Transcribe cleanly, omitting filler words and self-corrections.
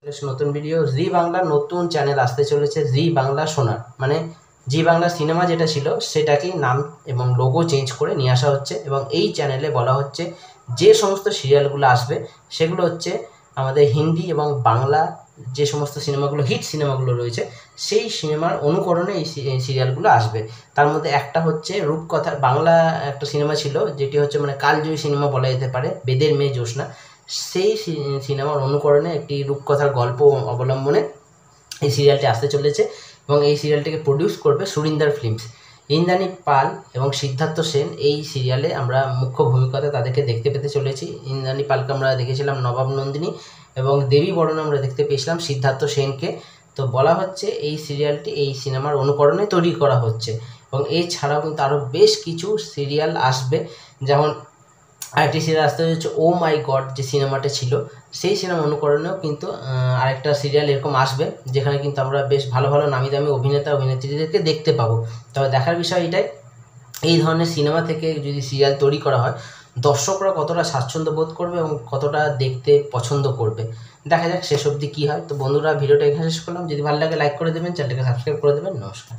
নতুন ভিডিও জি বাংলার নতুন চ্যানেল আসতে চলেছে, জি বাংলা সোনার মানে জি বাংলা সিনেমা যেটা ছিল সেটাকেই নাম এবং লোগো চেঞ্জ করে নিয়ে আসা হচ্ছে। এবং এই চ্যানেলে বলা হচ্ছে যে সমস্ত সিরিয়ালগুলো আসবে সেগুলো হচ্ছে আমাদের হিন্দি এবং বাংলা যে সমস্ত সিনেমাগুলো হিট সিনেমাগুলো রয়েছে সেই সিনেমার অনুকরণে এই সিরিয়ালগুলো আসবে। তার মধ্যে একটা হচ্ছে রূপকথার বাংলা একটা সিনেমা ছিল যেটি হচ্ছে মানে কালজয়ী সিনেমা বলা যেতে পারে, বেদের মেয়ে জ্যোৎস্না। সেই সিনেমার অনুকরণে একটি রূপকথার গল্প অবলম্বনে এই সিরিয়ালটি আসতে চলেছে এবং এই সিরিয়ালটিকে প্রডিউস করবে সুরিন্দর ফিল্মস। ইন্দ্রাণী পাল এবং সিদ্ধার্থ সেন এই সিরিয়ালে আমরা মুখ্য ভূমিকাতে তাদেরকে দেখতে পেতে চলেছি। ইন্দ্রাণী পালকে আমরা দেখেছিলাম নবাব নন্দিনী এবং দেবী বরণে আমরা দেখতে পেয়েছিলাম সিদ্ধার্থ সেনকে। তো বলা হচ্ছে এই সিরিয়ালটি এই সিনেমার অনুকরণে তৈরি করা হচ্ছে এবং এছাড়াও কিন্তু আরও বেশ কিছু সিরিয়াল আসবে। যেমন আরেকটি সিরিয়াল আসতে হচ্ছে ও মাই গড যে সিনেমাটা ছিল সেই সিনেমা অনুকরণেও কিন্তু আরেকটা সিরিয়াল এরকম আসবে, যেখানে কিন্তু আমরা বেশ ভালো ভালো নামি দামি অভিনেতা অভিনেত্রীদেরকে দেখতে পাবো। তবে দেখার বিষয় এটাই, এই ধরনের সিনেমা থেকে যদি সিরিয়াল তৈরি করা হয় দর্শকরা কতটা স্বাচ্ছন্দ্য বোধ করবে এবং কতটা দেখতে পছন্দ করবে। দেখা যাক শেষ অবধি কী হয়। তো বন্ধুরা, ভিডিওটা এখানে শেষ করলাম। যদি ভালো লাগে লাইক করে দেবেন, চ্যানেলটাকে সাবস্ক্রাইব করে দেবেন। নমস্কার।